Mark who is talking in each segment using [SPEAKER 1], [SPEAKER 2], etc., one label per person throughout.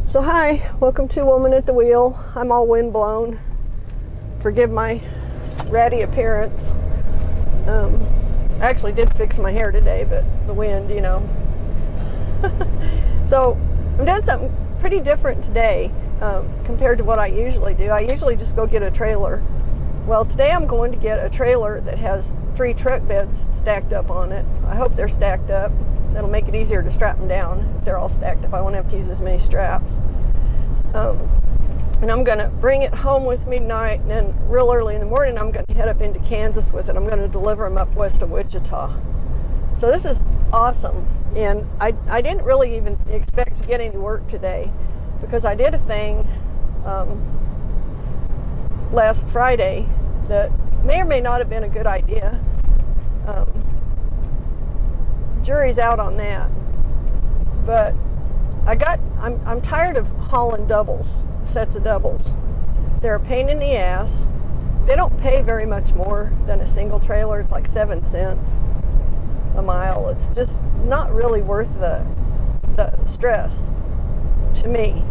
[SPEAKER 1] So hi, welcome to Woman at the Wheel. I'm all windblown. Forgive my ratty appearance. I actually did fix my hair today, but the wind, you know. So I'm doing something pretty different today compared to what I usually do. I usually just go get a trailer. Well, today I'm going to get a trailer that has 3 truck beds stacked up on it. I hope they're stacked up. That'll make it easier to strap them down if they're all stacked up. I won't have to use as many straps. And I'm going to bring it home with me tonight, and then real early in the morning I'm going to head up into Kansas with it. I'm going to deliver them up west of Wichita. So this is awesome, and I didn't really even expect to get any work today because I did a thing last Friday that may or may not have been a good idea. Jury's out on that, but I'm tired of hauling sets of doubles. They're a pain in the ass. They don't pay very much more than a single trailer. It's like 7 cents a mile. It's just not really worth the stress to me.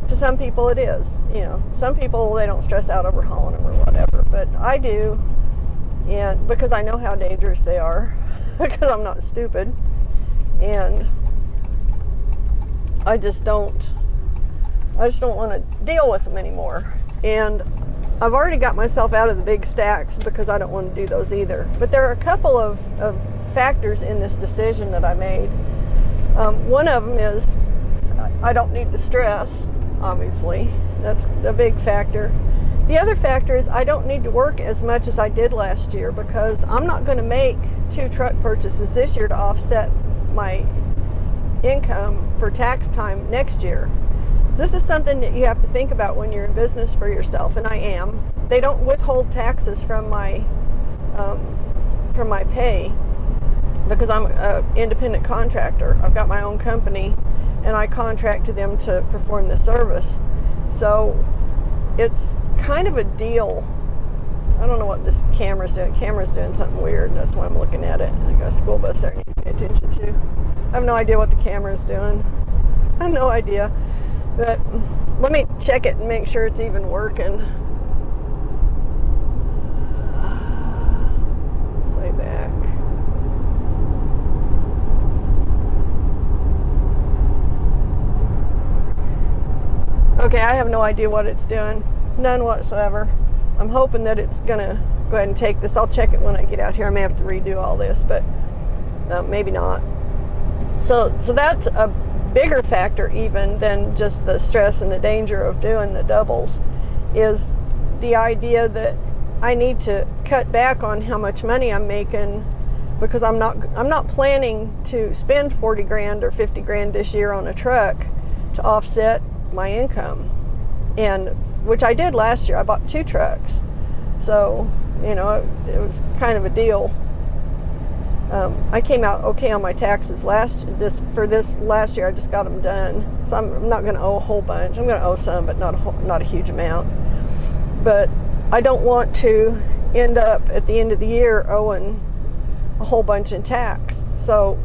[SPEAKER 1] To some people it is, you know. Some people, they don't stress out over hauling them or whatever, but I do, and because I know how dangerous they are, because I'm not stupid, and I just don't want to deal with them anymore. And I've already got myself out of the big stacks because I don't want to do those either. But there are a couple of factors in this decision that I made. One of them is I don't need the stress, obviously. That's a big factor. The other factor is I don't need to work as much as I did last year because I'm not going to make 2 truck purchases this year to offset my income for tax time next year. This is something that you have to think about when you're in business for yourself, and I am. They don't withhold taxes from my pay because I'm an independent contractor. I've got my own company, and I contract to them to perform the service. So it's kind of a deal. I don't know what this camera's doing. Camera's doing something weird. That's why I'm looking at it. I got a school bus there I need to pay attention to. I have no idea what the camera's doing. I have no idea. But let me check it and make sure it's even working. Play back. Okay, I have no idea what it's doing. None whatsoever. I'm hoping that it's gonna go ahead and take this. I'll check it when I get out here. I may have to redo all this, but maybe not. So that's a bigger factor even than just the stress and the danger of doing the doubles, is the idea that I need to cut back on how much money I'm making because I'm not planning to spend 40 grand or 50 grand this year on a truck to offset my income, and which I did last year. I bought 2 trucks, so you know it was kind of a deal. I came out okay on my taxes last year. I just got them done, so I'm not going to owe a whole bunch. I'm going to owe some, but not a huge amount. But I don't want to end up at the end of the year owing a whole bunch in tax. So,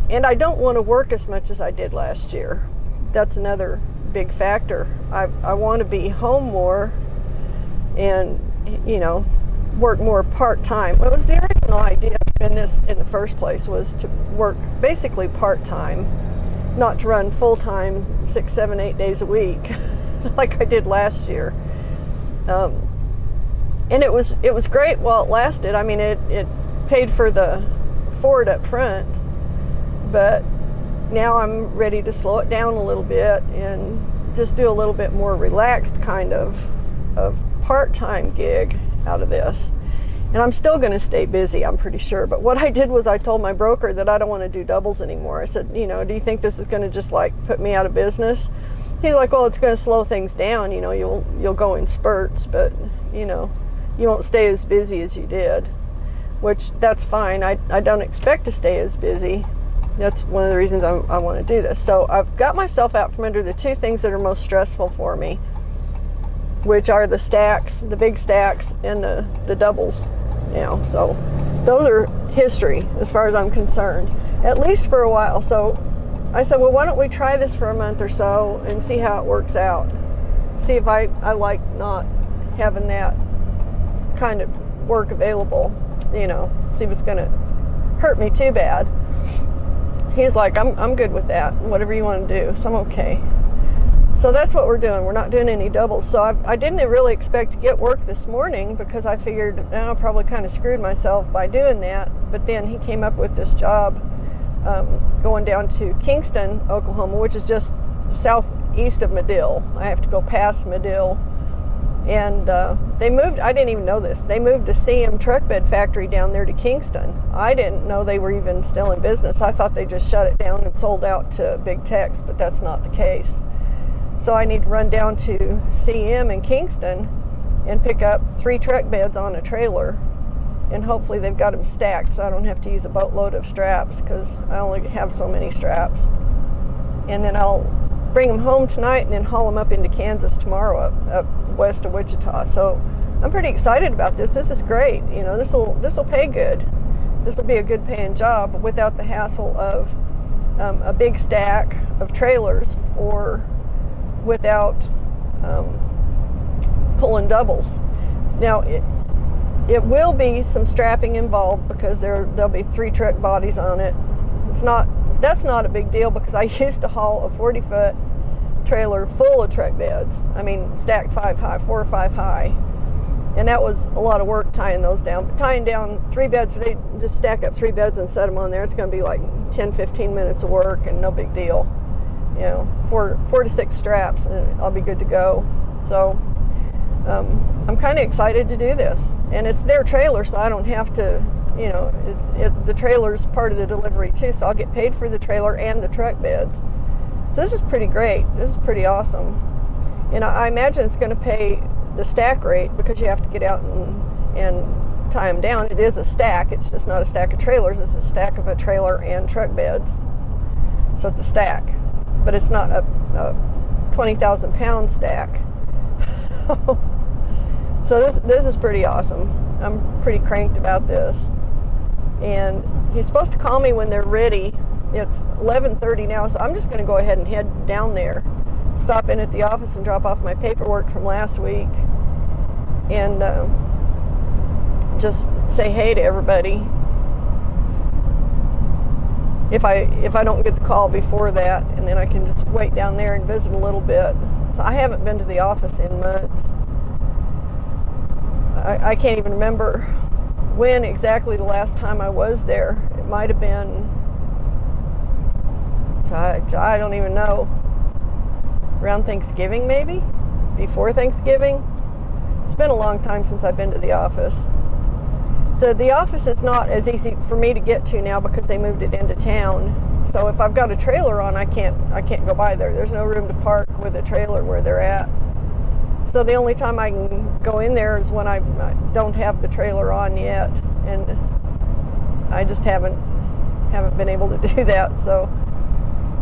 [SPEAKER 1] and I don't want to work as much as I did last year. That's another big factor. I want to be home more and, you know, work more part-time. What was the original idea in the first place was to work basically part-time, not to run full-time 6, 7, 8 days a week like I did last year. And it was great while it lasted. I mean, it paid for the Ford up front, but now I'm ready to slow it down a little bit and just do a little bit more relaxed kind of part-time gig out of this. And I'm still going to stay busy, I'm pretty sure. But what I did was I told my broker that I don't want to do doubles anymore. I said, you know, do you think this is going to just like put me out of business? He's like, well, it's going to slow things down. You know, you'll go in spurts, but you know, you won't stay as busy as you did, which that's fine. I don't expect to stay as busy. That's one of the reasons I want to do this. So I've got myself out from under the 2 things that are most stressful for me, which are the stacks, the big stacks, and the doubles. You know, so those are history as far as I'm concerned, at least for a while. So I said, well, why don't we try this for a month or so and see how it works out. See if I like not having that kind of work available, you know, see if it's going to hurt me too bad. He's like, I'm good with that, whatever you want to do, so I'm okay. So that's what we're doing. We're not doing any doubles. So I didn't really expect to get work this morning because I figured, I probably kind of screwed myself by doing that. But then he came up with this job going down to Kingston, Oklahoma, which is just southeast of Madill. I have to go past Madill. And they moved, I didn't even know this, they moved the CM truck bed factory down there to Kingston. I didn't know they were even still in business. I thought they just shut it down and sold out to big techs, but that's not the case. So I need to run down to CM in Kingston and pick up 3 truck beds on a trailer. And hopefully they've got them stacked so I don't have to use a boatload of straps because I only have so many straps. And then I'll bring them home tonight and then haul them up into Kansas tomorrow up west of Wichita. So I'm pretty excited about this. This is great. You know, this will pay good. This will be a good paying job without the hassle of a big stack of trailers or without pulling doubles. Now it will be some strapping involved because there'll be 3 truck bodies on it. That's not a big deal because I used to haul a 40-foot trailer full of truck beds. I mean, stacked 5 high, 4 or 5 high. And that was a lot of work tying those down. But tying down 3 beds, they just stack up 3 beds and set them on there. It's going to be like 10, 15 minutes of work and no big deal. You know, 4 to 6 straps and I'll be good to go. So I'm kind of excited to do this. And it's their trailer, so I don't have to, you know, the trailer's part of the delivery too, so I'll get paid for the trailer and the truck beds. So this is pretty great. This is pretty awesome. And I imagine it's going to pay the stack rate because you have to get out and tie them down. It is a stack. It's just not a stack of trailers. It's a stack of a trailer and truck beds. So it's a stack. But it's not a 20,000 pound stack. So this is pretty awesome. I'm pretty cranked about this. And he's supposed to call me when they're ready. It's 11:30 now, so I'm just going to go ahead and head down there, stop in at the office and drop off my paperwork from last week, and just say hey to everybody. If I don't get the call before that, and then I can just wait down there and visit a little bit. So I haven't been to the office in months. I can't even remember when exactly the last time I was there. It might have been, I don't even know, around Thanksgiving maybe? Before Thanksgiving? It's been a long time since I've been to the office. So the office is not as easy for me to get to now because they moved it into town. So if I've got a trailer on, I can't go by there. There's no room to park with a trailer where they're at. So the only time I can go in there is when I don't have the trailer on yet, and I just haven't been able to do that. So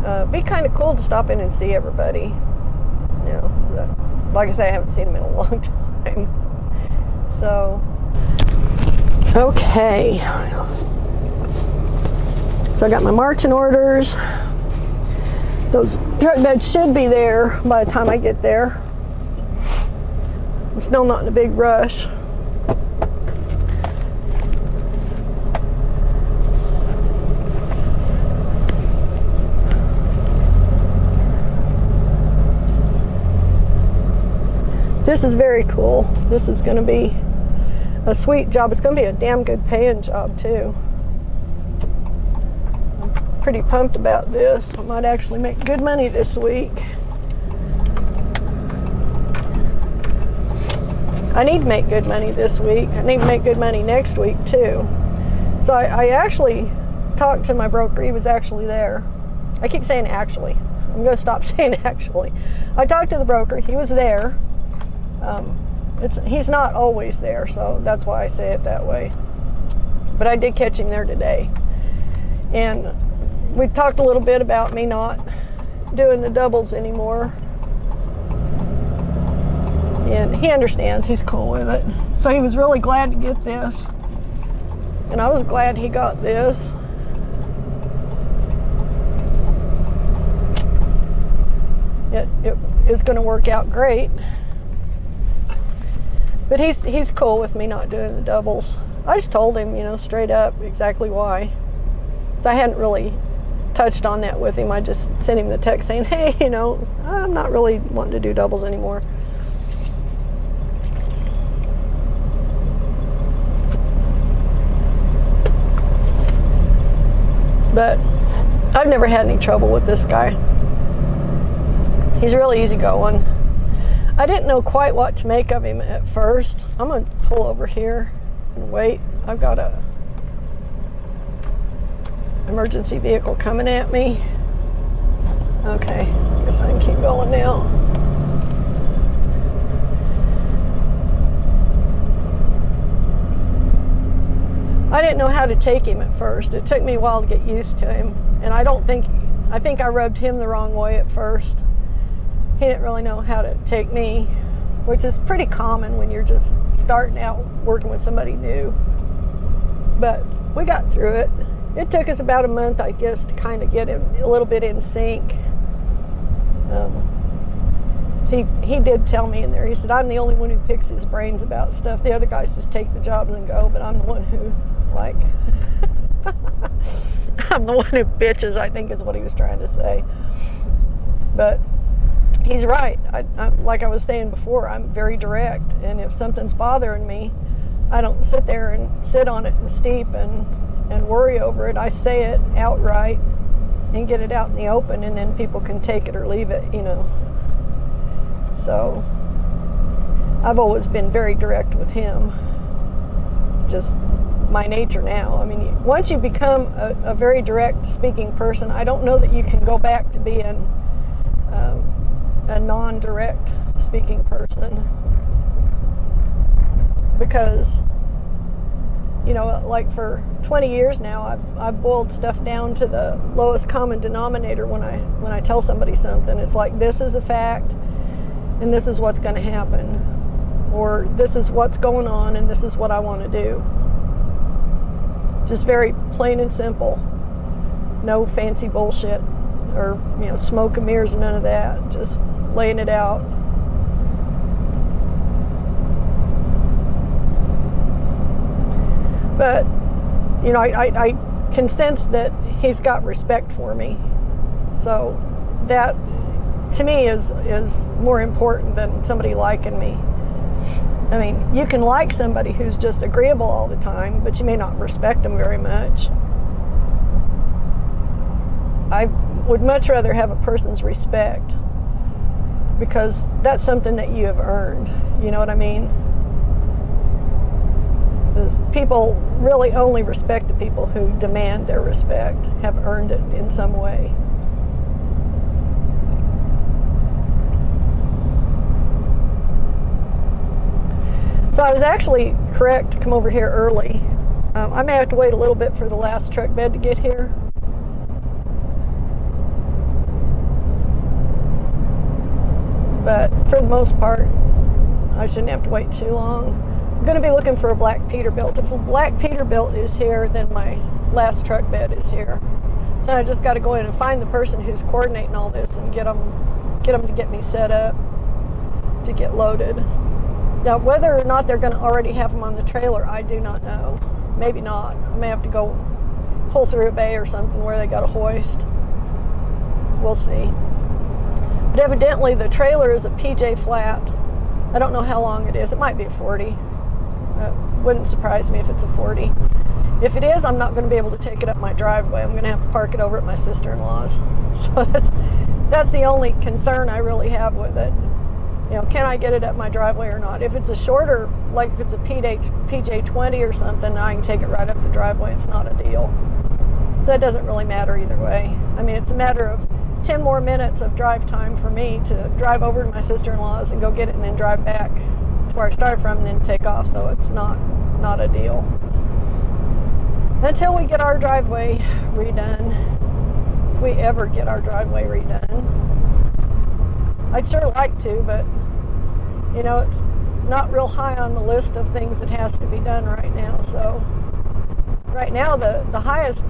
[SPEAKER 1] it'd be kind of cool to stop in and see everybody. You know, like I say, I haven't seen them in a long time. So okay. So I got my marching orders. Those truck beds should be there by the time I get there. I'm still not in a big rush. This is very cool. This is going to be a sweet job. It's going to be a damn good paying job too. I'm pretty pumped about this. I might actually make good money this week. I need to make good money this week. I need to make good money next week too. So I actually talked to my broker. He was actually there. I keep saying actually. I'm going to stop saying actually. I talked to the broker. He was there. He's not always there, so that's why I say it that way. But I did catch him there today. And we talked a little bit about me not doing the doubles anymore. And he understands. He's cool with it. So he was really glad to get this. And I was glad he got this. it is going to work out great. But he's cool with me not doing the doubles. I just told him, straight up exactly why. So I hadn't really touched on that with him. I just sent him the text saying, hey, I'm not really wanting to do doubles anymore. But I've never had any trouble with this guy. He's really easygoing. I didn't know quite what to make of him at first. I'm going to pull over here and wait. I've got a emergency vehicle coming at me. Okay, I guess I can keep going now. I didn't know how to take him at first. It took me a while to get used to him, and I think I rubbed him the wrong way at first. He didn't really know how to take me, which is pretty common when you're just starting out working with somebody new. But we got through it. It took us about a month, I guess, to kind of get him a little bit in sync. He did tell me in there, he said, I'm the only one who picks his brains about stuff. The other guys just take the jobs and go, but I'm the one who, I'm the one who bitches, I think is what he was trying to say. But he's right. I like I was saying before, I'm very direct. And if something's bothering me, I don't sit there and sit on it and steep and worry over it. I say it outright and get it out in the open, and then people can take it or leave it, So I've always been very direct with him. Just my nature now. I mean, once you become a very direct speaking person, I don't know that you can go back to being a non-direct speaking person, because like for 20 years now, I've boiled stuff down to the lowest common denominator when I tell somebody something. It's like, this is a fact and this is what's going to happen, or this is what's going on and this is what I want to do. Just very plain and simple. No fancy bullshit or smoke and mirrors, none of that. Just laying it out. But I can sense that he's got respect for me, so that to me is more important than somebody liking me. I mean, you can like somebody who's just agreeable all the time, but you may not respect them very much. I would much rather have a person's respect, because that's something that you have earned. You know what I mean? Because people really only respect the people who demand their respect, have earned it in some way. So I was actually correct to come over here early. I may have to wait a little bit for the last truck bed to get here. But for the most part, I shouldn't have to wait too long. I'm going to be looking for a black Peterbilt. If a black Peterbilt is here, then my last truck bed is here. Then I just got to go in and find the person who's coordinating all this and get them to get me set up to get loaded. Now, whether or not they're going to already have them on the trailer, I do not know. Maybe not. I may have to go pull through a bay or something where they got a hoist. We'll see. But evidently the trailer is a PJ flat. I don't know how long it is. It might be a 40. Wouldn't surprise me if it's a 40. If it is, I'm not going to be able to take it up my driveway. I'm going to have to park it over at my sister-in-law's. So that's the only concern I really have with it. Can I get it up my driveway or not? If it's a shorter, like if it's a PJ 20 or something, I can take it right up the driveway. It's not a deal. So that doesn't really matter either way. I mean, it's a matter of 10 more minutes of drive time for me to drive over to my sister-in-law's and go get it and then drive back to where I started from and then take off. So it's not a deal. Until we get our driveway redone, if we ever get our driveway redone. I'd sure like to, but it's not real high on the list of things that has to be done right now. So right now the highest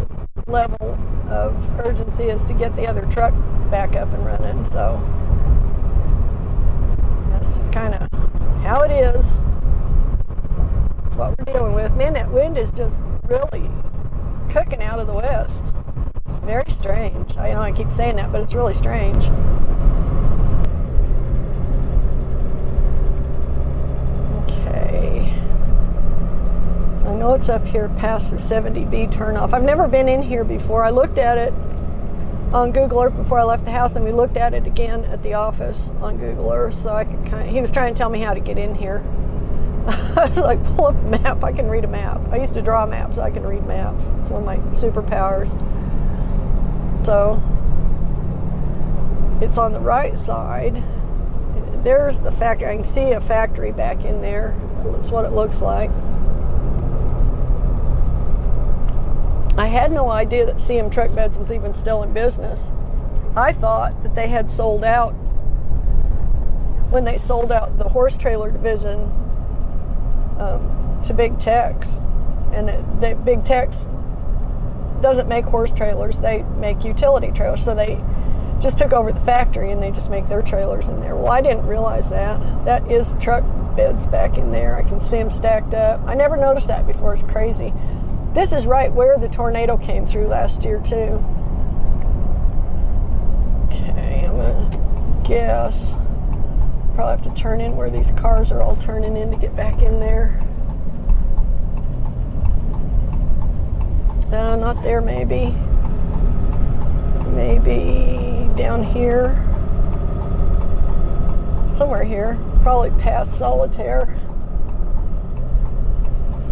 [SPEAKER 1] level of urgency is to get the other truck back up and running. So That's just kind of how it is. That's what we're dealing with. Man, that wind is just really cooking out of the west. It's very strange. I know I keep saying that, but it's really strange. Okay. I know it's up here past the 70B turnoff. I've never been in here before. I looked at it on Google Earth before I left the house, and we looked at it again at the office on Google Earth, so I could he was trying to tell me how to get in here. I was like, pull up a map, I can read a map. I used to draw maps, so I can read maps. It's one of my superpowers. So, it's on the right side. There's the factory. I can see a factory back in there. That's what it looks like. I had no idea that CM Truck Beds was even still in business. I thought that they had sold out when they sold out the horse trailer division to Big Tex, and Big Tex doesn't make horse trailers, they make utility trailers, so they just took over the factory and they just make their trailers in there. Well, I didn't realize that. That is truck beds back in there. I can see them stacked up. I never noticed that before. It's crazy. This is right where the tornado came through last year too. Okay, I'm gonna guess probably have to turn in where these cars are all turning in to get back in there. Not there, maybe. Maybe down here. Somewhere here. Probably past Solitaire.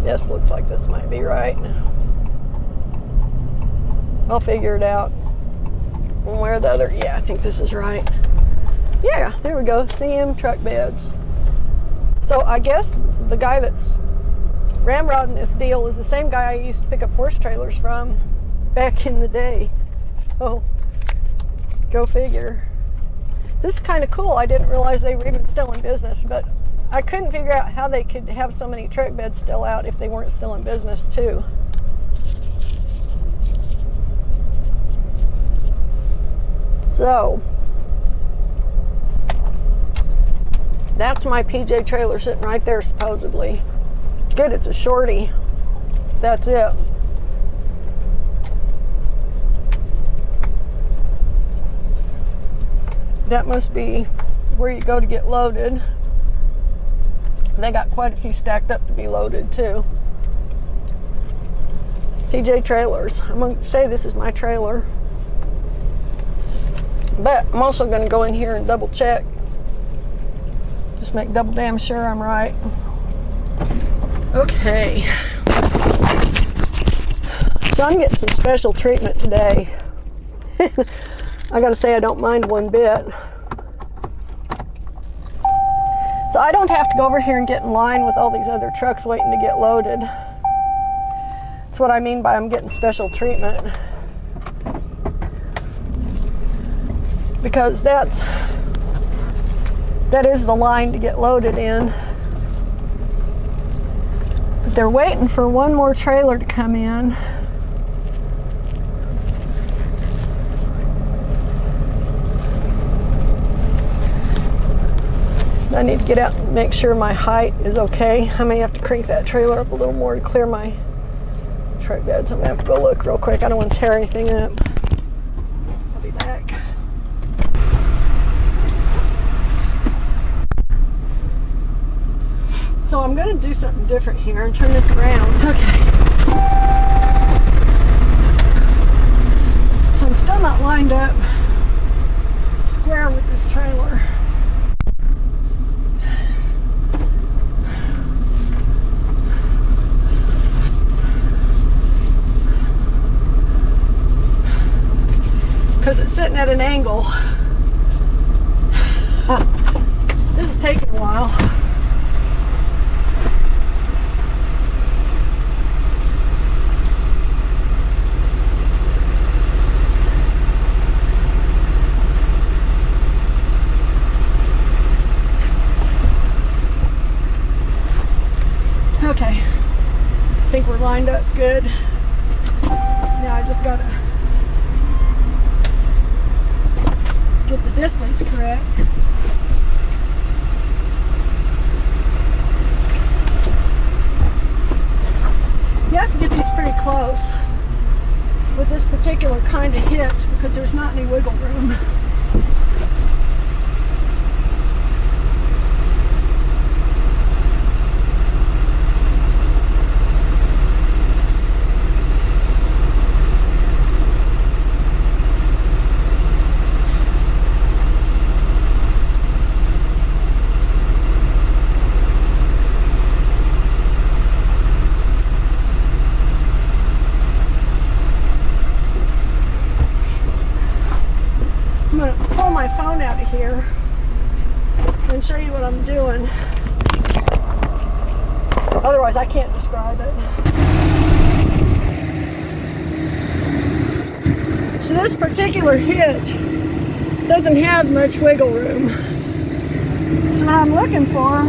[SPEAKER 1] Yes, looks like this might be right. I'll figure it out. One way or the other. Yeah, I think this is right. Yeah, there we go. CM Truck Beds. So I guess the guy that's ramrodding this deal is the same guy I used to pick up horse trailers from back in the day. So, go figure. This is kind of cool. I didn't realize they were even still in business, but I couldn't figure out how they could have so many truck beds still out if they weren't still in business too. So, that's my PJ trailer sitting right there supposedly. Good, it's a shorty. That's it. That must be where you go to get loaded. They got quite a few stacked up to be loaded too. PJ Trailers. I'm going to say this is my trailer. But I'm also going to go in here and double check. Just make double damn sure I'm right. Okay. So I'm getting some special treatment today. I gotta say I don't mind one bit. So I don't have to go over here and get in line with all these other trucks waiting to get loaded. That's what I mean by I'm getting special treatment. Because that is the line to get loaded in. But they're waiting for one more trailer to come in. I need to get out and make sure my height is okay. I may have to crank that trailer up a little more to clear my truck beds. I'm gonna have to go look real quick. I don't want to tear anything up. I'll be back. So I'm gonna do something different here and turn this around. Okay. So I'm still not lined up square with this trailer. Because it's sitting at an angle. This is taking a while. Okay, I think we're lined up good. Now I just gotta get the distance correct. particular kind of hitch because there's not any wiggle room. I'm going to pull my phone out of here and show you what I'm doing. Otherwise, I can't describe it. So this particular hitch doesn't have much wiggle room. So what I'm looking for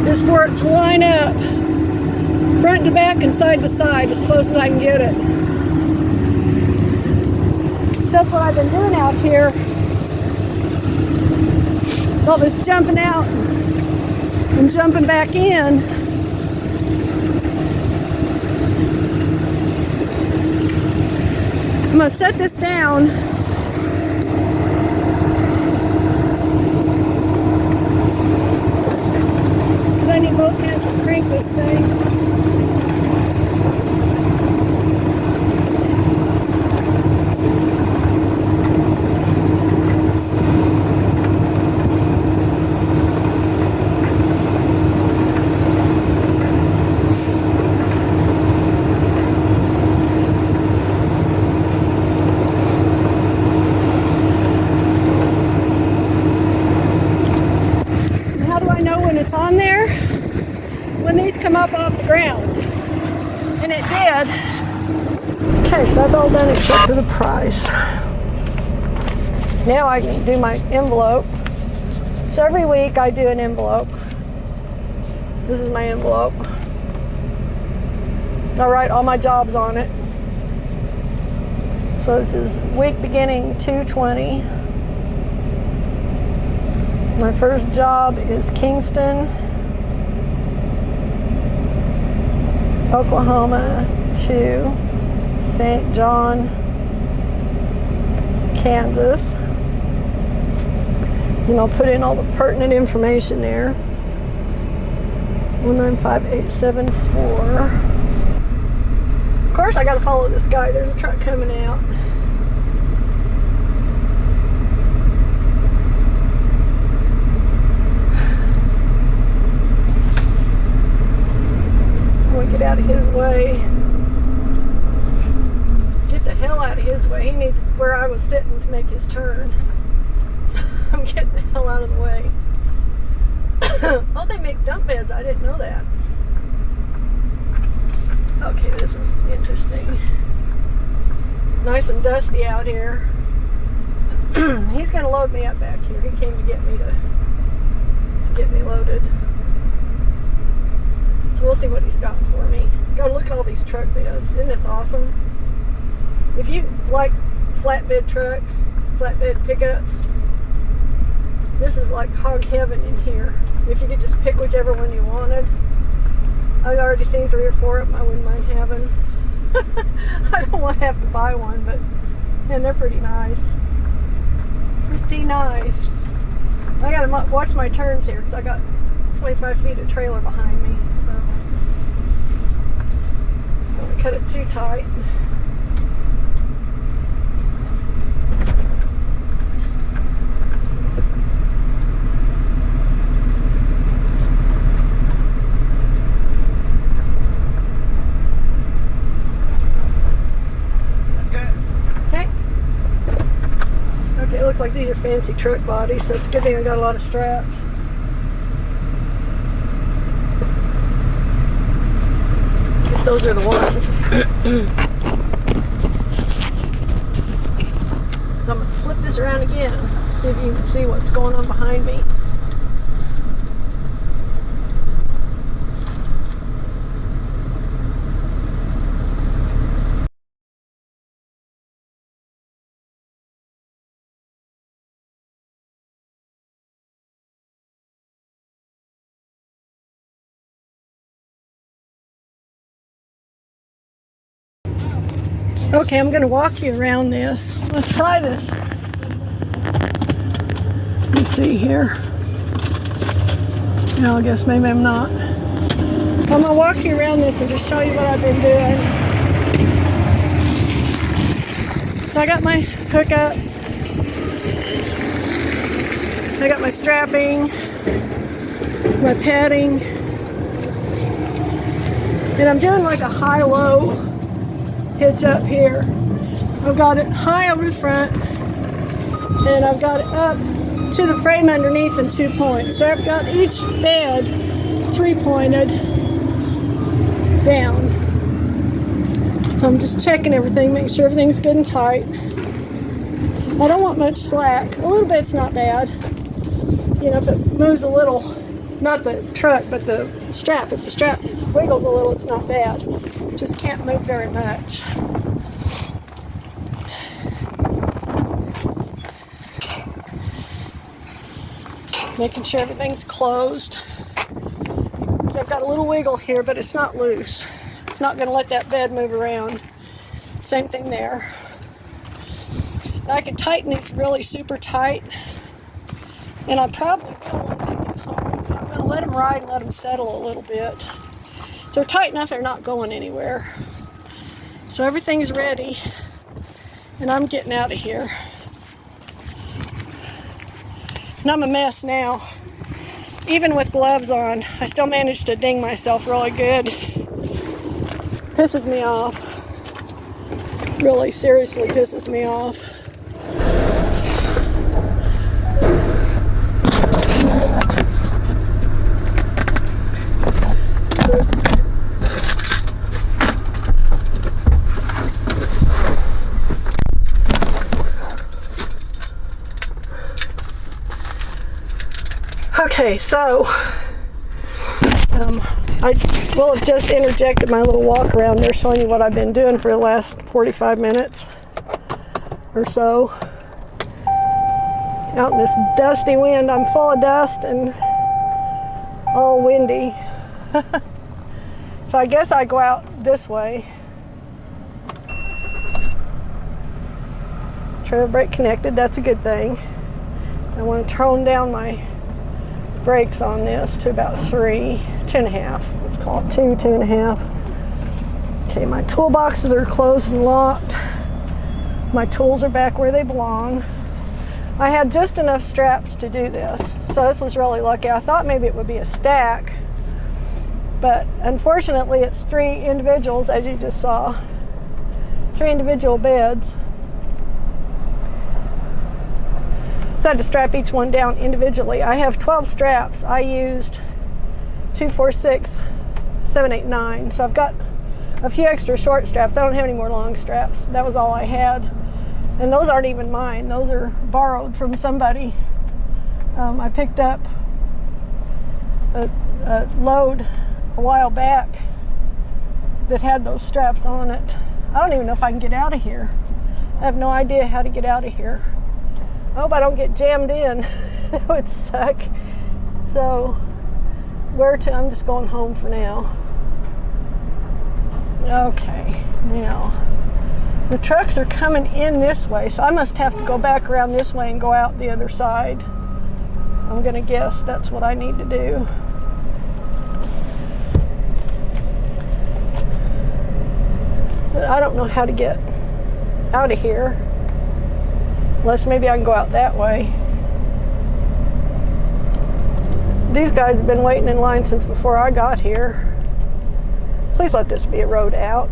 [SPEAKER 1] is for it to line up front to back and side to side as close as I can get it. So that's what I've been doing out here. All this jumping out and jumping back in. I'm going to set this down. Because I need both hands to crank this thing. It's on there when these come up off the ground, and it did. Okay, so that's all done except for the price. Now I can do my envelope. So every week I do an envelope. This is my envelope. I write all my jobs on it. So this is week beginning 2/20. My first job is Kingston, Oklahoma to St. John, Kansas. And I'll put in all the pertinent information there. 195874. Of course I gotta follow this guy. There's a truck coming out. Get out of his way. Get the hell out of his way. He needs where I was sitting to make his turn. So I'm getting the hell out of the way. Oh, they make dump beds. I didn't know that. Okay, this is interesting. Nice and dusty out here. He's going to load me up back here. He came to get me loaded. So we'll see what he's got for me. Go look at all these truck beds. Isn't this awesome? If you like flatbed trucks, flatbed pickups, this is like hog heaven in here. If you could just pick whichever one you wanted. I've already seen 3 or 4 of them I wouldn't mind having. I don't want to have to buy one, but man, they're pretty nice. Pretty nice. I gotta watch my turns here because I got 25 feet of trailer behind me. Don't cut it too tight.
[SPEAKER 2] That's good.
[SPEAKER 1] Okay. Okay, it looks like these are fancy truck bodies, so it's a good thing I got a lot of straps. Those are the ones. I'm going to flip this around again, see if you can see what's going on behind me. Okay, I'm gonna walk you around this. Let's try this. Let's see here. No, I guess maybe I'm not. I'm gonna walk you around this and just show you what I've been doing. So I got my hookups. I got my strapping, my padding, and I'm doing like a high-low hitch up here. I've got it high over the front, and I've got it up to the frame underneath in 2 points. So I've got each bed 3-pointed down. So I'm just checking everything, making sure everything's good and tight. I don't want much slack. A little bit's not bad. You know, if it moves a little, not the truck, but the strap. If the strap wiggles a little, it's not bad. Just can't move very much. Making sure everything's closed. So I've got a little wiggle here, but it's not loose. It's not going to let that bed move around. Same thing there. Now I can tighten these really super tight, and I probably will once I get home. I'm going to let them ride and let them settle a little bit. So they're tight enough they're not going anywhere. So everything's ready, and I'm getting out of here. And I'm a mess now. Even with gloves on, I still managed to ding myself really good. Pisses me off. Really seriously pisses me off. Okay, so I will have just interjected my little walk around there showing you what I've been doing for the last 45 minutes or so. Out in this dusty wind, I'm full of dust and all windy. So I guess I go out this way. Trailer brake connected, that's a good thing. I want to tone down my brakes on this to about 2.5. Let's call it 2.5. Okay, my toolboxes are closed and locked. My tools are back where they belong. I had just enough straps to do this, so this was really lucky. I thought maybe it would be a stack, but unfortunately it's 3 individuals, as you just saw. 3 individual beds. So I had to strap each one down individually. I have 12 straps. I used 2, 4, 6, 7, 8, 9. So I've got a few extra short straps. I don't have any more long straps. That was all I had. And those aren't even mine. Those are borrowed from somebody. I picked up a load a while back that had those straps on it. I don't even know if I can get out of here. I have no idea how to get out of here. I hope I don't get jammed in. That would suck. So, where to? I'm just going home for now. Okay, now the trucks are coming in this way, so I must have to go back around this way and go out the other side. I'm gonna guess that's what I need to do. But I don't know how to get out of here. Unless maybe I can go out that way. These guys have been waiting in line since before I got here. Please let this be a road out.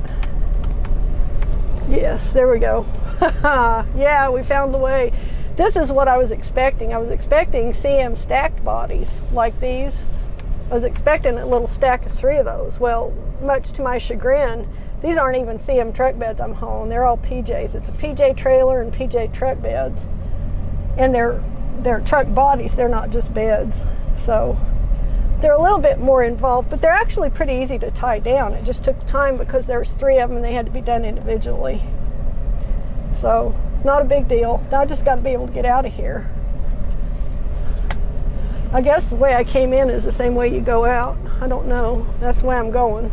[SPEAKER 1] Yes, there we go. Yeah, we found the way. This is what I was expecting. I was expecting CM stacked bodies like these. I was expecting a little stack of 3 of those. Well, much to my chagrin, these aren't even CM truck beds I'm hauling. They're all PJs. It's a PJ trailer and PJ truck beds. And they're truck bodies. They're not just beds. So they're a little bit more involved, but they're actually pretty easy to tie down. It just took time because there was 3 of them and they had to be done individually. So not a big deal. I just got to be able to get out of here. I guess the way I came in is the same way you go out. I don't know. That's the way I'm going.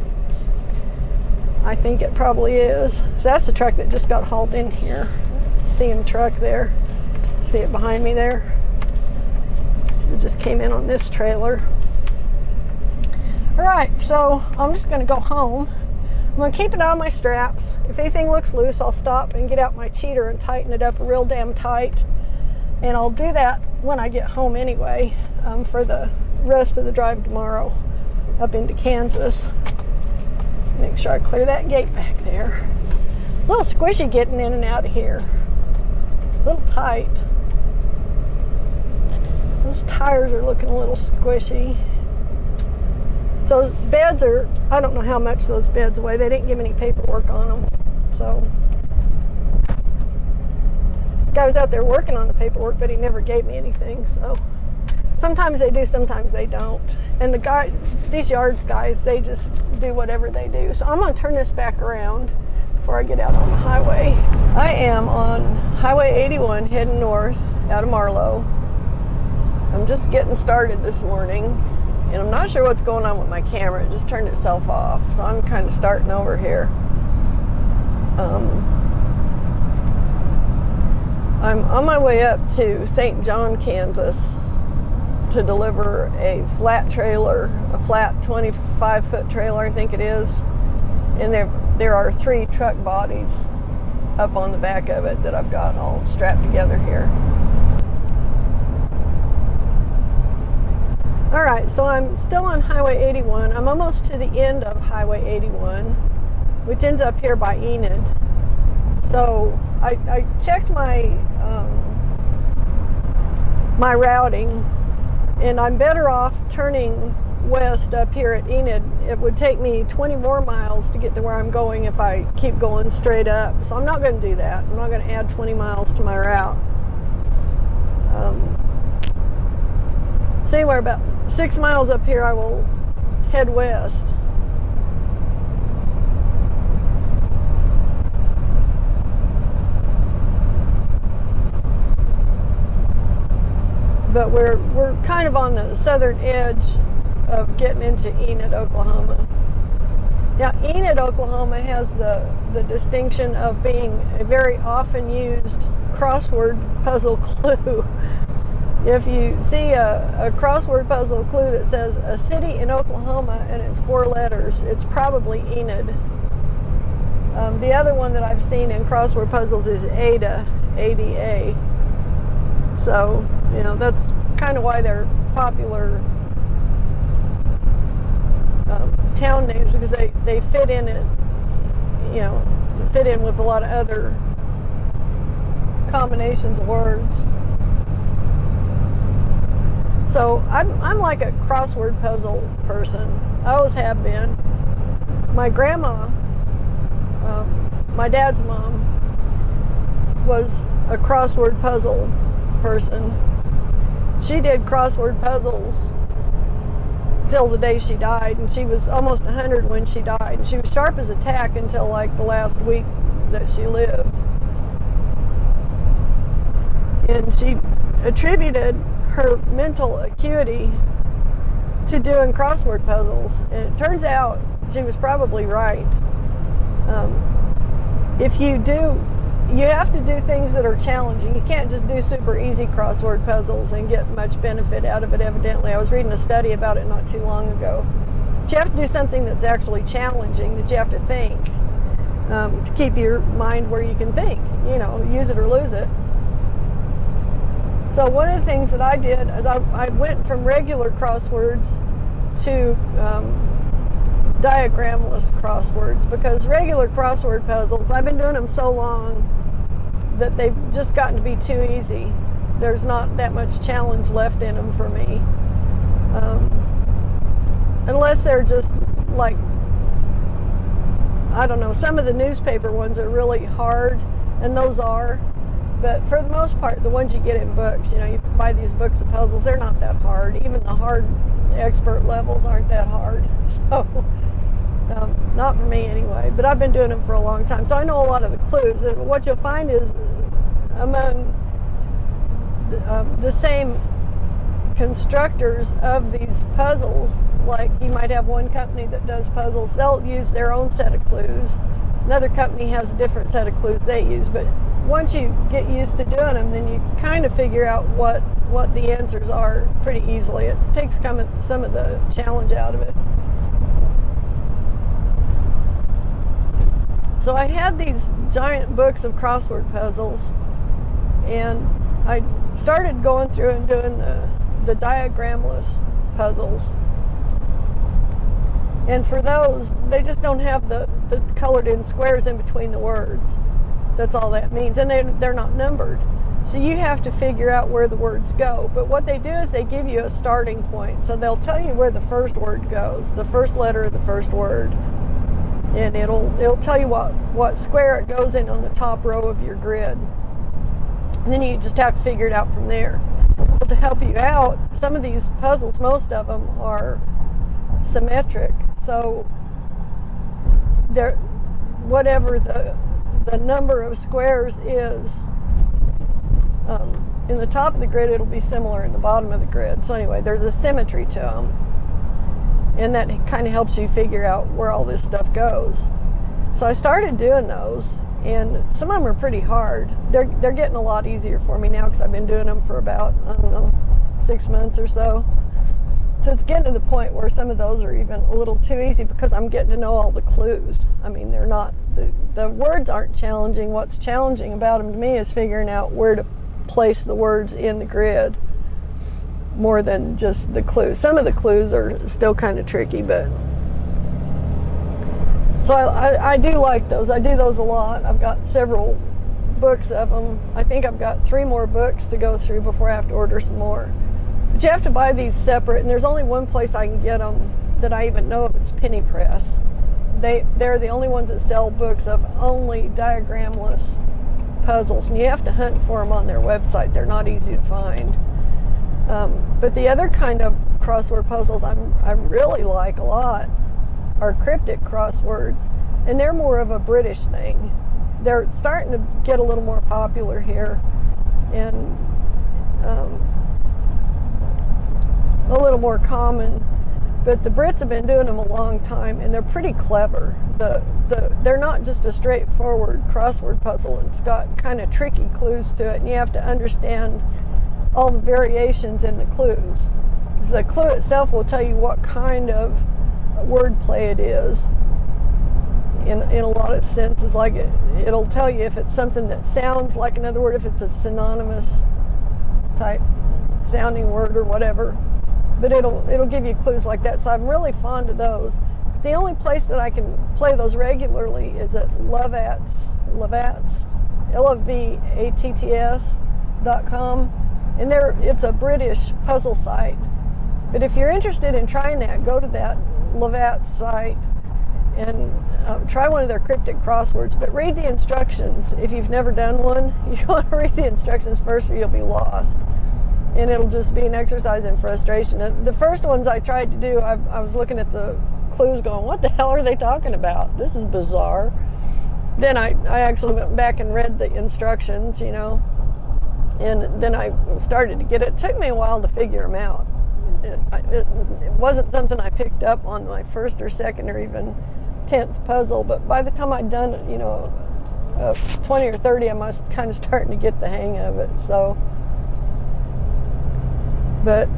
[SPEAKER 1] I think it probably is. So that's the truck that just got hauled in here. Seeing truck there. See it behind me there? It just came in on this trailer. Alright, so I'm just going to go home. I'm going to keep it on my straps. If anything looks loose, I'll stop and get out my cheater and tighten it up real damn tight. And I'll do that when I get home anyway, for the rest of the drive tomorrow up into Kansas. Make sure I clear that gate back there. A little squishy getting in and out of here. A little tight. Those tires are looking a little squishy. So those beds are, I don't know how much those beds weigh. They didn't give me any paperwork on them. So, the guy was out there working on the paperwork, but he never gave me anything. So, sometimes they do, sometimes they don't. And the guy, these yards guys, they just do whatever they do. So I'm going to turn this back around before I get out on the highway. I am on Highway 81 heading north out of Marlow. I'm just getting started this morning, and I'm not sure what's going on with my camera. It just turned itself off, so I'm kind of starting over here. I'm on my way up to St. John, Kansas to deliver a flat trailer, a flat 25-foot trailer, I think it is. And there are 3 truck bodies up on the back of it that I've got all strapped together here. All right, so I'm still on Highway 81. I'm almost to the end of Highway 81, which ends up here by Enid. So I checked my my routing, and I'm better off turning west up here at Enid. It would take me 20 more miles to get to where I'm going if I keep going straight up. So I'm not going to do that. I'm not going to add 20 miles to my route. So anyway, about 6 miles up here, I will head west. But we're kind of on the southern edge of getting into Enid, Oklahoma. Now, Enid, Oklahoma has the distinction of being a very often used crossword puzzle clue. If you see a crossword puzzle clue that says a city in Oklahoma and it's 4 letters, it's probably Enid. The other one that I've seen in crossword puzzles is Ada, A-D-A. So, you know, that's kind of why they're popular town names, because they fit in it, you know, fit in with a lot of other combinations of words. So I'm like a crossword puzzle person. I always have been. My grandma, my dad's mom, was a crossword puzzle person. She did crossword puzzles till the day she died, and she was almost 100 when she died. And she was sharp as a tack until like the last week that she lived. And she attributed her mental acuity to doing crossword puzzles, and it turns out she was probably right. If you have to do things that are challenging. You can't just do super easy crossword puzzles and get much benefit out of it, evidently. I was reading a study about it not too long ago. But you have to do something that's actually challenging, that you have to think, to keep your mind where you can think, you know, use it or lose it. So one of the things that I did is I went from regular crosswords to diagramless crosswords, because regular crossword puzzles, I've been doing them so long that they've just gotten to be too easy. There's not that much challenge left in them for me. Unless they're just like, I don't know, some of the newspaper ones are really hard, and those are. But for the most part, the ones you get in books, you know, you buy these books of puzzles, they're not that hard. Even the hard expert levels aren't that hard. So, not for me anyway. But I've been doing them for a long time, so I know a lot of the clues. And what you'll find is among the same constructors of these puzzles, like you might have one company that does puzzles, they'll use their own set of clues. Another company has a different set of clues they use, but once you get used to doing them, then you kind of figure out what the answers are pretty easily. It takes some of the challenge out of it. So I had these giant books of crossword puzzles, and I started going through and doing the diagramless puzzles. And for those, they just don't have the colored in squares in between the words. That's all that means. And they're not numbered. So you have to figure out where the words go. But what they do is they give you a starting point. So they'll tell you where the first word goes, the first letter of the first word. And it'll tell you what square it goes in on the top row of your grid. And then you just have to figure it out from there. Well, to help you out, some of these puzzles, most of them are symmetric. So whatever the number of squares is in the top of the grid, it'll be similar in the bottom of the grid. So anyway, there's a symmetry to them. And that kind of helps you figure out where all this stuff goes. So I started doing those, and some of them are pretty hard. They're getting a lot easier for me now because I've been doing them for about, I don't know, 6 months or so. So it's getting to the point where some of those are even a little too easy because I'm getting to know all the clues. I mean, they're not, the words aren't challenging. What's challenging about them to me is figuring out where to place the words in the grid, more than just the clues. Some of the clues are still kind of tricky, but so I do like those. I do those a lot. I've got several books of them. I think I've got 3 more books to go through before I have to order some more. But you have to buy these separate, and there's only one place I can get them that I even know of. It's Penny Press. They're the only ones that sell books of only diagramless puzzles, and you have to hunt for them on their website. They're not easy to find. But the other kind of crossword puzzles I really like a lot are cryptic crosswords, and they're more of a British thing. They're starting to get a little more popular here, and a little more common. But the Brits have been doing them a long time, and they're pretty clever. They're not just a straightforward crossword puzzle. It's got kind of tricky clues to it, and you have to understand all the variations in the clues. The clue itself will tell you what kind of wordplay it is in a lot of senses. Like it'll tell you if it's something that sounds like another word, if it's a synonymous type sounding word or whatever. But it'll give you clues like that. So I'm really fond of those. The only place that I can play those regularly is at Lovatts, LOVATTS.com. And it's a British puzzle site. But if you're interested in trying that, go to that Lovatts site and try one of their cryptic crosswords. But read the instructions. If you've never done one, you want to read the instructions first or you'll be lost. And it'll just be an exercise in frustration. The first ones I tried to do, I was looking at the clues going, what the hell are they talking about? This is bizarre. Then I actually went back and read the instructions, and then I started to get it. It took me a while to figure them out. It wasn't something I picked up on my first or second or even 10th puzzle, but by the time I'd done 20 or 30, I was kind of starting to get the hang of it. So, but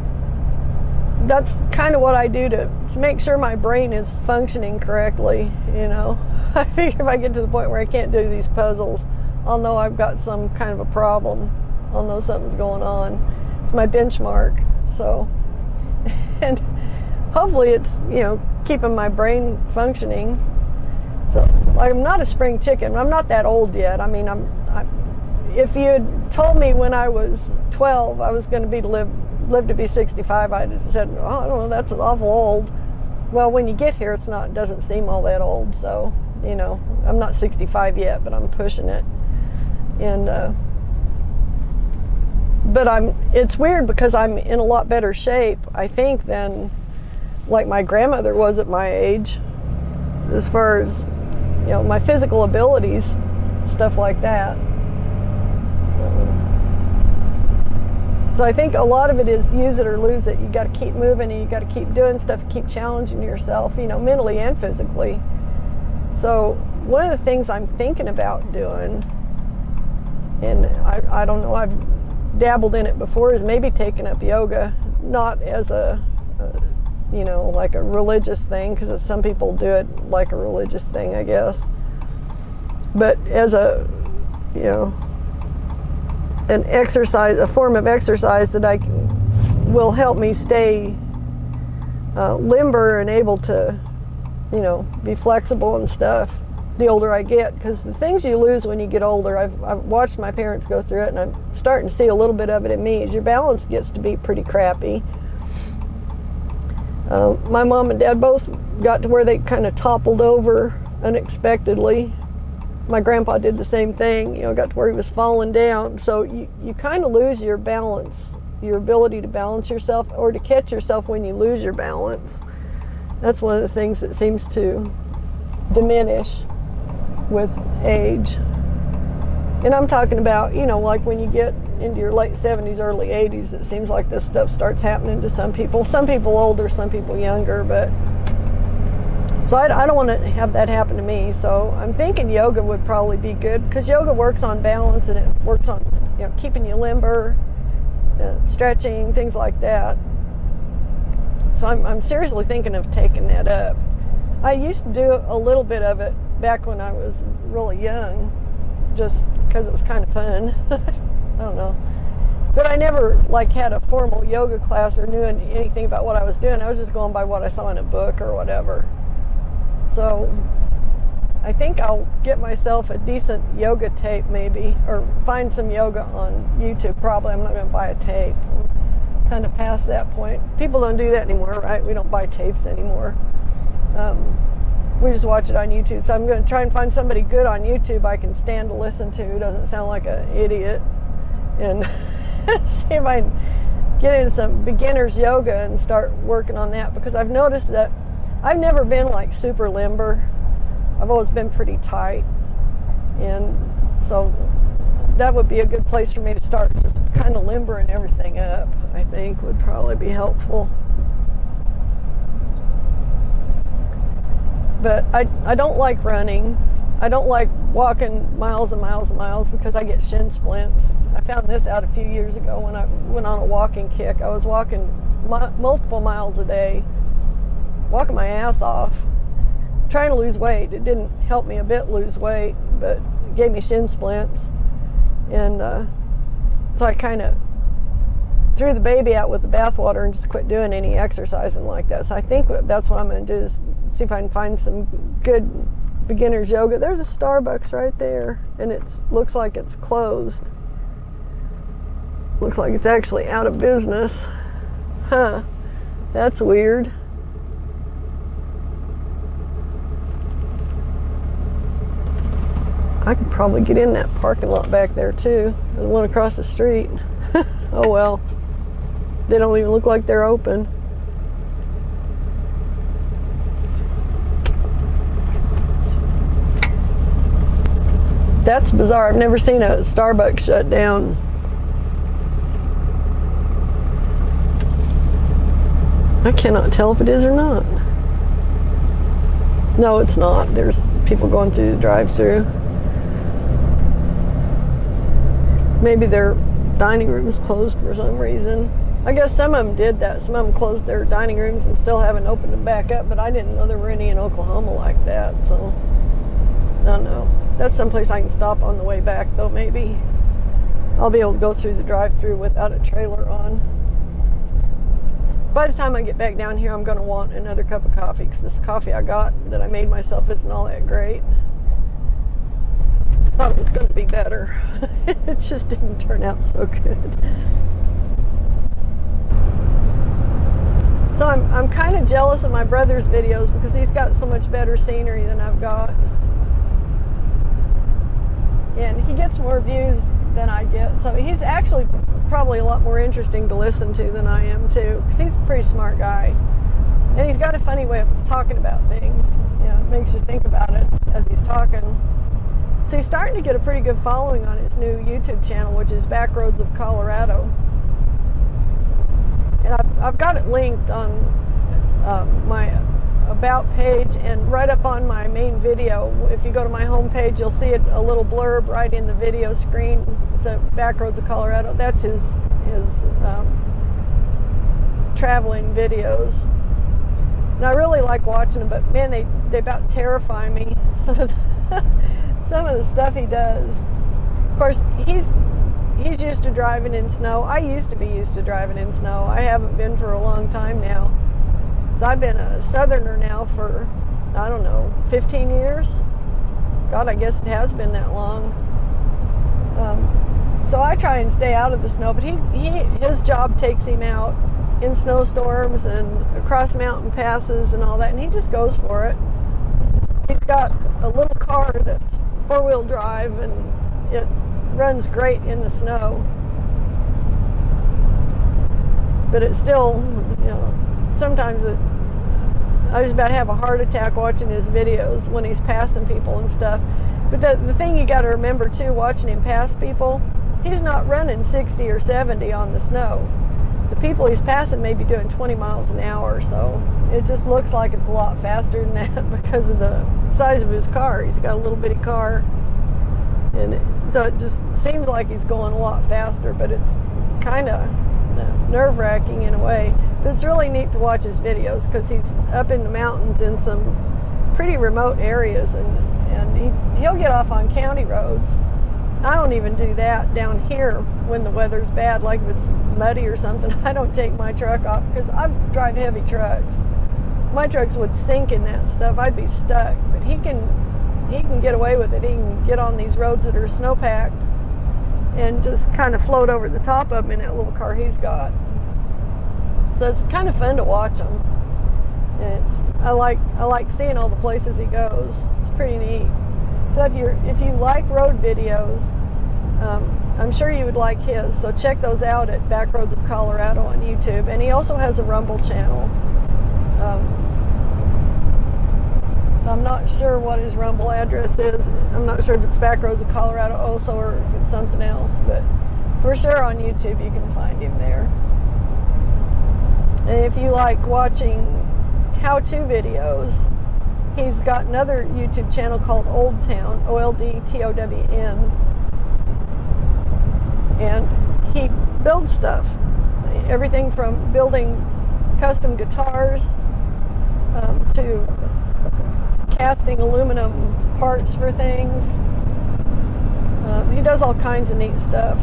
[SPEAKER 1] that's kind of what I do to make sure my brain is functioning correctly. I figure if I get to the point where I can't do these puzzles, I'll know I've got some kind of a problem. I'll know something's going on. It's my benchmark. So, and hopefully it's keeping my brain functioning. So I'm not a spring chicken. I'm not that old yet. I mean, if you had told me when I was 12 I was going to live to be 65, I'd have said, oh, I don't know, that's awful old. Well, when you get here, it doesn't seem all that old. So, I'm not 65 yet, but I'm pushing it. And but it's weird because I'm in a lot better shape, I think, than like my grandmother was at my age, as far as my physical abilities, stuff like that. So I think a lot of it is use it or lose it. You got to keep moving, and you got to keep doing stuff, keep challenging yourself, mentally and physically. So one of the things I'm thinking about doing, and I don't know, I've dabbled in it before, is maybe taking up yoga, not as like a religious thing, because some people do it like a religious thing, I guess, but as an exercise, a form of exercise that will help me stay limber and able to, be flexible and stuff the older I get. Because the things you lose when you get older, I've watched my parents go through it, and I'm starting to see a little bit of it in me, is your balance gets to be pretty crappy. My mom and dad both got to where they kind of toppled over unexpectedly. My grandpa did the same thing, got to where he was falling down. So you kind of lose your balance, your ability to balance yourself or to catch yourself when you lose your balance. That's one of the things that seems to diminish with age. And I'm talking about, like when you get into your late 70s, early 80s, it seems like this stuff starts happening to some people. Some people older, some people younger, but so I don't want to have that happen to me. So I'm thinking yoga would probably be good, because yoga works on balance, and it works on keeping you limber, stretching, things like that. So I'm seriously thinking of taking that up. I used to do a little bit of it back when I was really young, just because it was kind of fun. I don't know. But I never had a formal yoga class or knew anything about what I was doing. I was just going by what I saw in a book or whatever. So I think I'll get myself a decent yoga tape maybe, or find some yoga on YouTube probably. I'm not going to buy a tape. I'm kind of past that point. People don't do that anymore, right? We don't buy tapes anymore. We just watch it on YouTube. So I'm going to try and find somebody good on YouTube I can stand to listen to who doesn't sound like an idiot, and see if I can get into some beginner's yoga and start working on that, because I've noticed that I've never been super limber. I've always been pretty tight, and so that would be a good place for me to start, just kind of limbering everything up. I think would probably be helpful. But I don't like running. I don't like walking miles and miles and miles, because I get shin splints. I found this out a few years ago when I went on a walking kick. I was walking multiple miles a day, walking my ass off, trying to lose weight. It didn't help me a bit lose weight, but it gave me shin splints. And so I kind of threw the baby out with the bathwater and just quit doing any exercising like that. So I think that's what I'm going to do, is see if I can find some good beginner's yoga. There's a Starbucks right there, and it looks like it's closed. Looks like it's actually out of business. Huh. That's weird. I could probably get in that parking lot back there too. There's one across the street. Oh well. They don't even look like they're open. That's bizarre. I've never seen a Starbucks shut down. I cannot tell if it is or not. No, it's not. There's people going through the drive-thru. Maybe their dining room is closed for some reason. I guess some of them did that. Some of them closed their dining rooms and still haven't opened them back up, but I didn't know there were any in Oklahoma like that, so I don't know. That's someplace I can stop on the way back, though. Maybe I'll be able to go through the drive-thru without a trailer on. By the time I get back down here, I'm going to want another cup of coffee, because this coffee I got that I made myself isn't all that great. Thought it was going to be better. It just didn't turn out so good. So I'm kind of jealous of my brother's videos, because he's got so much better scenery than I've got. And he gets more views than I get. So he's actually probably a lot more interesting to listen to than I am too, because he's a pretty smart guy. And he's got a funny way of talking about things. It makes you think about it as he's talking. So he's starting to get a pretty good following on his new YouTube channel, which is Backroads of Colorado. I've got it linked on my about page, and right up on my main video. If you go to my home page, you'll see a little blurb right in the video screen. It's Backroads of Colorado. That's his traveling videos, and I really like watching them. But man, they about terrify me. Some of the stuff he does. Of course, he's used to driving in snow. I used to be used to driving in snow. I haven't been for a long time now. So I've been a southerner now for, I don't know, 15 years. God, I guess it has been that long. So I try and stay out of the snow, but his job takes him out in snowstorms and across mountain passes and all that, and he just goes for it. He's got a little car that's four-wheel drive, and it runs great in the snow. But it's still, you know, sometimes I just about have a heart attack watching his videos when he's passing people and stuff. But the thing you got to remember too, watching him pass people, he's not running 60 or 70 on the snow. The people he's passing may be doing 20 miles an hour, so it just looks like it's a lot faster than that because of the size of his car. He's got a little bitty car, and so it just seems like he's going a lot faster, but it's kind of nerve-wracking in a way. But it's really neat to watch his videos because he's up in the mountains in some pretty remote areas, and he'll get off on county roads. I don't even do that down here when the weather's bad, like if it's muddy or something. I don't take my truck off because I drive heavy trucks. My trucks would sink in that stuff. I'd be stuck. But he can get away with it. He can get on these roads that are snow-packed and just kind of float over the top of them in that little car he's got. So it's kind of fun to watch him. And I like seeing all the places he goes. It's pretty neat. So if you like road videos, I'm sure you would like his. So check those out at Backroads of Colorado on YouTube. And he also has a Rumble channel. I'm not sure what his Rumble address is. I'm not sure if it's Backroads of Colorado also, or if it's something else. But for sure on YouTube you can find him there. And if you like watching how-to videos, he's got another YouTube channel called Old Town, OLDTOWN, and he builds stuff. Everything from building custom guitars to casting aluminum parts for things. He does all kinds of neat stuff.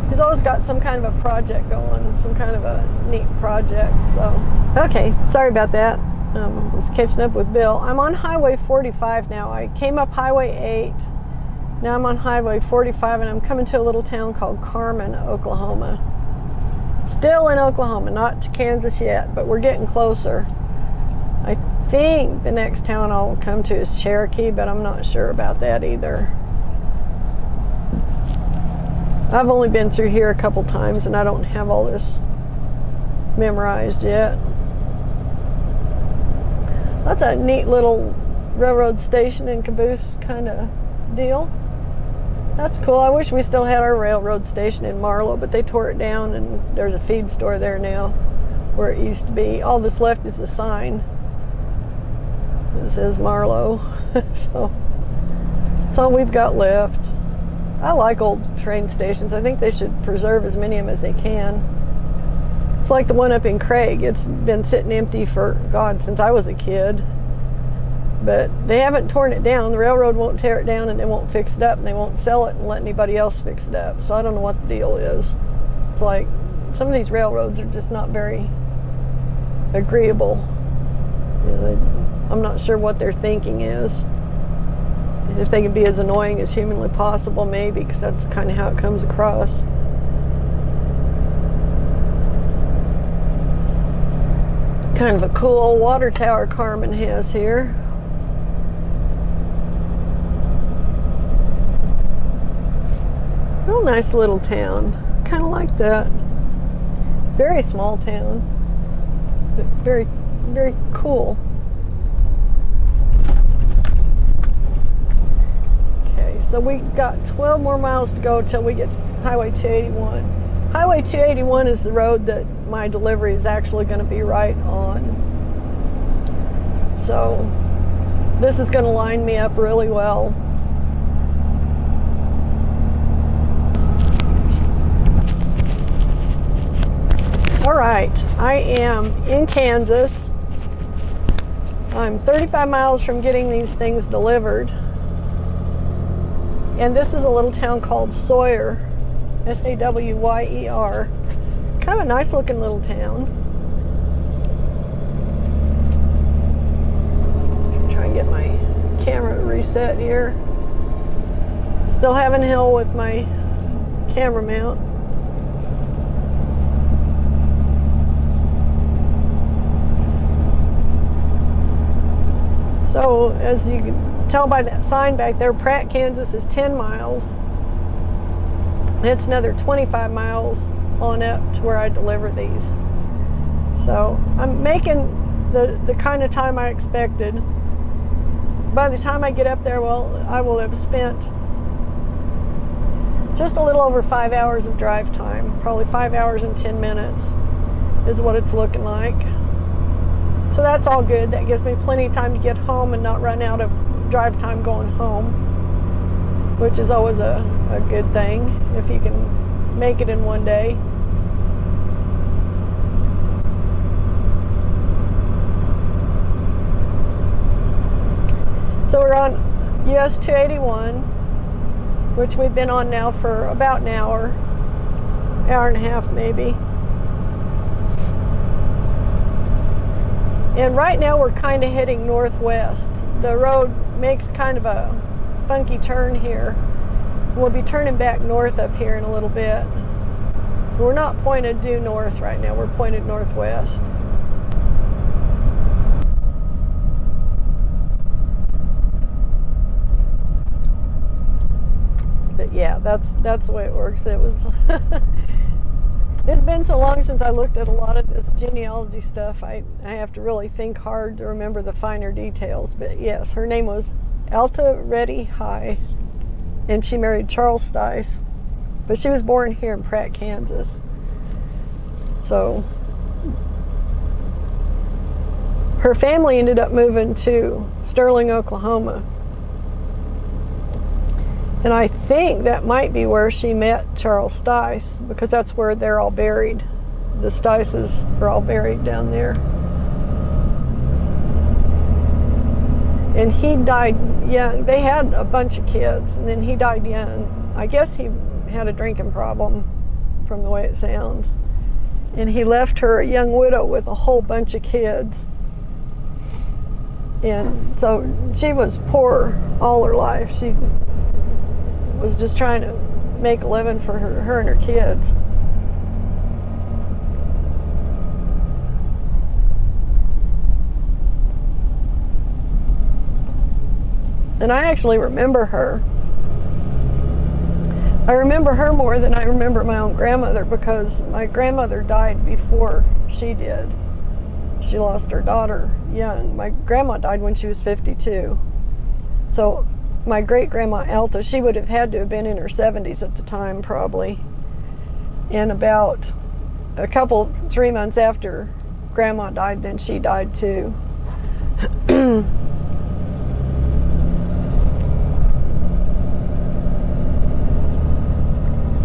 [SPEAKER 1] He's always got some kind of a project going, some kind of a neat project. So, okay, sorry about that. I was catching up with Bill. I'm on Highway 45 now. I came up Highway 8. Now I'm on Highway 45, and I'm coming to a little town called Carmen, Oklahoma. Still in Oklahoma, not to Kansas yet, but we're getting closer. I think the next town I'll come to is Cherokee, but I'm not sure about that either. I've only been through here a couple times, and I don't have all this memorized yet. That's a neat little railroad station and caboose kind of deal. That's cool. I wish we still had our railroad station in Marlow, but they tore it down, and there's a feed store there now where it used to be. All that's left is a sign that says Marlow. So that's all we've got left. I like old train stations. I think they should preserve as many of them as they can. It's like the one up in Craig. It's been sitting empty for, God, since I was a kid. But they haven't torn it down. The railroad won't tear it down, and they won't fix it up, and they won't sell it and let anybody else fix it up. So I don't know what the deal is. It's like some of these railroads are just not very agreeable. You know, I'm not sure what their thinking is. If they can be as annoying as humanly possible, maybe, because that's kind of how it comes across. Kind of a cool water tower Carmen has here. Real nice little town. Kind of like that. Very small town, but very, very cool. Okay, so we got 12 more miles to go till we get to Highway 281. Highway 281 is the road that my delivery is actually going to be right on. So this is going to line me up really well. All right, I am in Kansas. I'm 35 miles from getting these things delivered. And this is a little town called Sawyer, S-A-W-Y-E-R. Kind of a nice looking little town. Try and get my camera reset here. Still having hell with my camera mount. So as you can tell by that sign back there, Pratt, Kansas is 10 miles. It's another 25 miles on up to where I deliver these. So I'm making the kind of time I expected. By the time I get up there, well, I will have spent just a little over 5 hours of drive time. Probably 5 hours and 10 minutes is what it's looking like. So that's all good. That gives me plenty of time to get home and not run out of drive time going home, which is always a good thing if you can make it in one day. So we're on US 281, which we've been on now for about an hour and a half maybe. And right now we're kind of heading northwest. The road makes kind of a funky turn here. We'll be turning back north up here in a little bit. We're not pointed due north right now, we're pointed northwest. But yeah, that's the way it works. It was it's been so long since I looked at a lot of this genealogy stuff. I have to really think hard to remember the finer details. But yes, her name was Alta Reddy High, and she married Charles Stice. But she was born here in Pratt, Kansas. So her family ended up moving to Sterling, Oklahoma. And I think that might be where she met Charles Stice, because that's where they're all buried. The Stices are all buried down there. And he died young. They had a bunch of kids, and then he died young. I guess he had a drinking problem, from the way it sounds. And he left her a young widow with a whole bunch of kids. And so she was poor all her life. She was just trying to make a living for her and her kids. And I actually remember her. I remember her more than I remember my own grandmother, because my grandmother died before she did. She lost her daughter young. My grandma died when she was 52. So my great-grandma Alta, she would have had to have been in her 70s at the time, probably. And about 3 months after Grandma died, then she died too.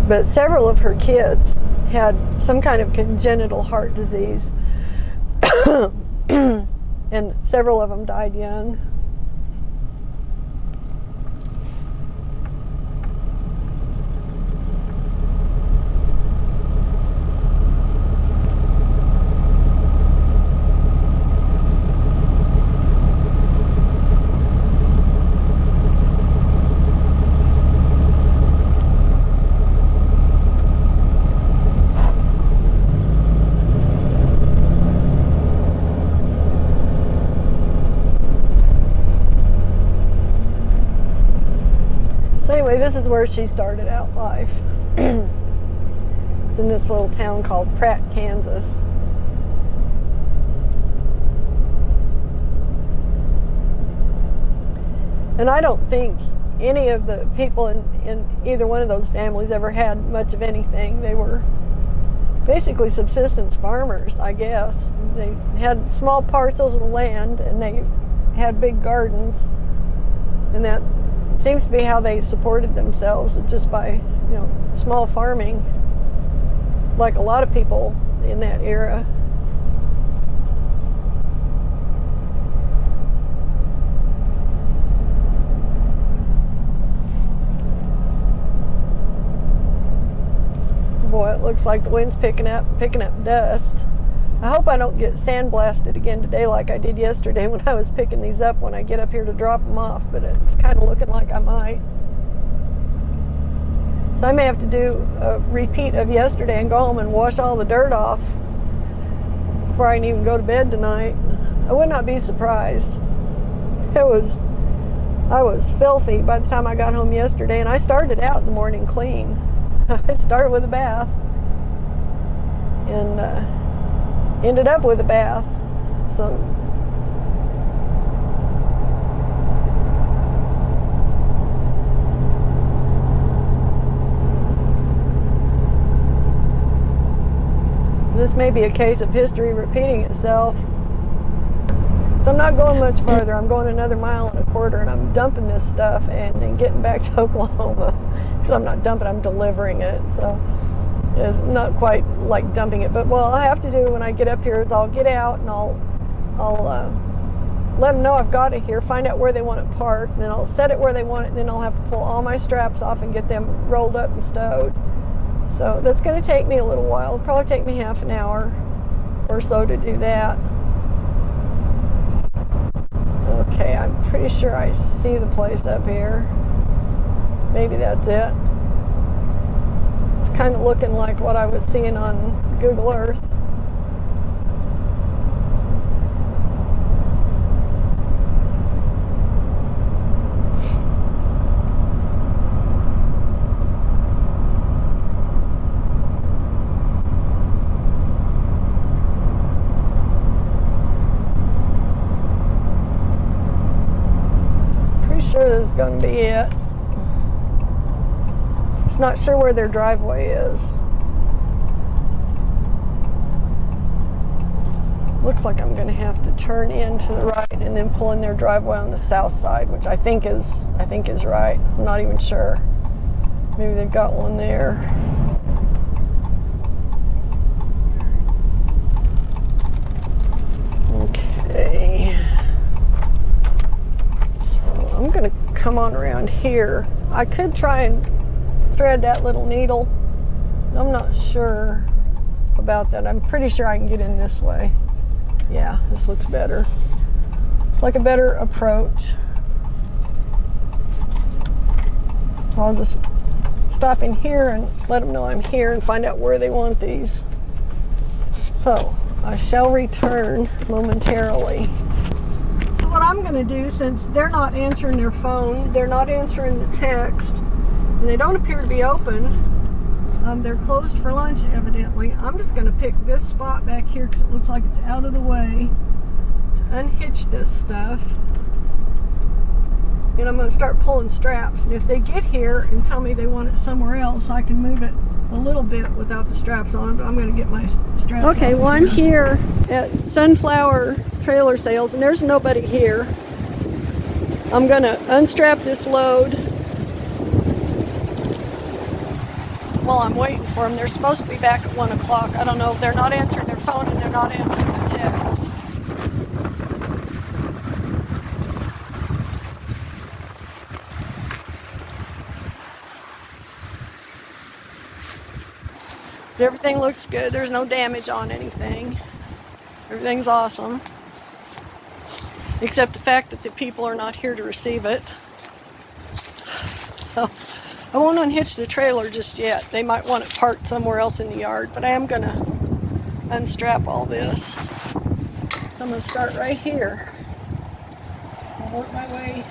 [SPEAKER 1] But several of her kids had some kind of congenital heart disease. And several of them died young. Anyway, this is where she started out life. It's in this little town called Pratt, Kansas. And I don't think any of the people in either one of those families ever had much of anything. They were basically subsistence farmers, I guess. They had small parcels of land and they had big gardens, and that seems to be how they supported themselves, just by, you know, small farming, like a lot of people in that era. Boy, it looks like the wind's picking up dust. I hope I don't get sandblasted again today like I did yesterday when I was picking these up when I get up here to drop them off, but it's kind of looking like I might. So I may have to do a repeat of yesterday and go home and wash all the dirt off before I can even go to bed tonight. I would not be surprised. I was filthy by the time I got home yesterday, and I started out the morning clean. I started with a bath and ended up with a bath. So this may be a case of history repeating itself. So I'm not going much farther. I'm going another 1.25 miles, and I'm dumping this stuff and then getting back to Oklahoma. So I'm not dumping, I'm delivering it. So it's not quite like dumping it, but what I'll have to do when I get up here is I'll get out and I'll let them know I've got it here, find out where they want it parked, and then I'll set it where they want it, and then I'll have to pull all my straps off and get them rolled up and stowed. So that's going to take me a little while. It'll probably take me half an hour or so to do that. Okay, I'm pretty sure I see the place up here. Maybe that's it. It's kind of looking like what I was seeing on Google Earth. Pretty sure this is going to be it. Not sure where their driveway is. Looks like I'm going to have to turn in to the right and then pull in their driveway on the south side, which I think is right. I'm not even sure. Maybe they've got one there. Okay. So I'm going to come on around here. I could try and thread that little needle. I'm not sure about that. I'm pretty sure I can get in this way. Yeah, this looks better. It's like a better approach. So I'll just stop in here and let them know I'm here and find out where they want these. So I shall return momentarily. So what I'm going to do, since they're not answering their phone, they're not answering the text, and they don't appear to be open, they're closed for lunch evidently, I'm just going to pick this spot back here because it looks like it's out of the way to unhitch this stuff, and I'm going to start pulling straps, and if they get here and tell me they want it somewhere else, I can move it a little bit without the straps on, but I'm going to get my straps on. Okay, well I'm here at Sunflower Trailer Sales and there's nobody here. I'm going to unstrap this load while I'm waiting for them. They're supposed to be back at 1 o'clock. I don't know if they're not answering their phone and they're not answering the text. But everything looks good. There's no damage on anything. Everything's awesome. Except the fact that the people are not here to receive it. So I won't unhitch the trailer just yet. They might want it parked somewhere else in the yard, but I am going to unstrap all this. I'm going to start right here. I'll work my way.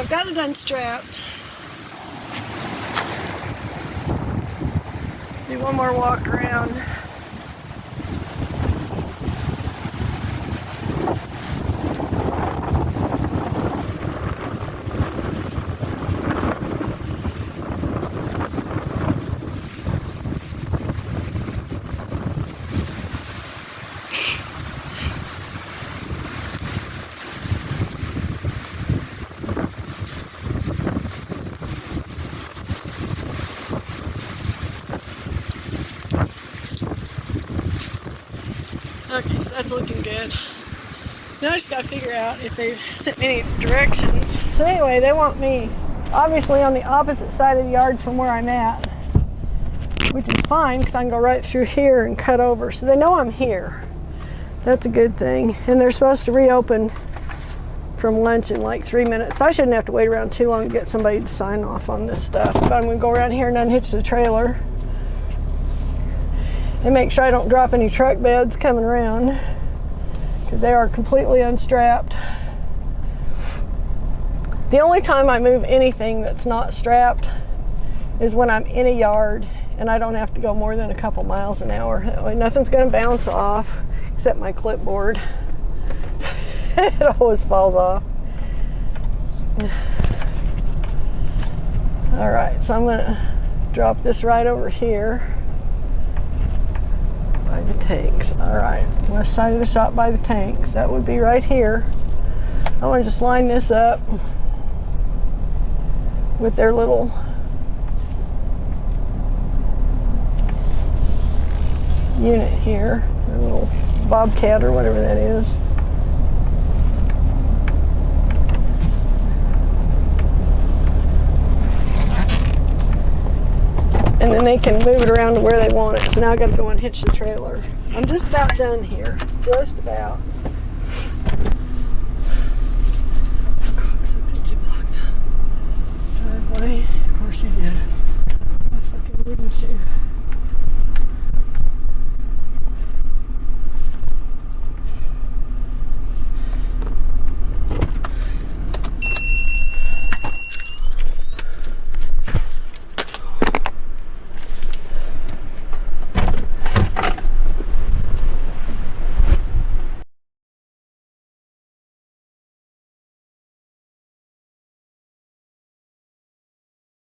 [SPEAKER 1] I've got it unstrapped. Do one more walk around. Okay, so that's looking good. Now I just gotta figure out if they've sent me any directions. So anyway, they want me obviously on the opposite side of the yard from where I'm at, which is fine because I can go right through here and cut over. So they know I'm here. That's a good thing. And they're supposed to reopen from lunch in like 3 minutes. So I shouldn't have to wait around too long to get somebody to sign off on this stuff. But I'm gonna go around here and unhitch the trailer and make sure I don't drop any truck beds coming around because they are completely unstrapped. The only time I move anything that's not strapped is when I'm in a yard and I don't have to go more than a couple miles an hour. That way nothing's gonna bounce off except my clipboard. It always falls off. All right, so I'm gonna drop this right over here by the tanks. All right, west side of the shop by the tanks. That would be right here. I want to just line this up with their little unit here, their little bobcat or whatever that is. And then they can move it around to where they want it. So now I got to go and hitch the trailer. I'm just about done here. Just about. Driveway. Of course you did. My fucking wooden shoe.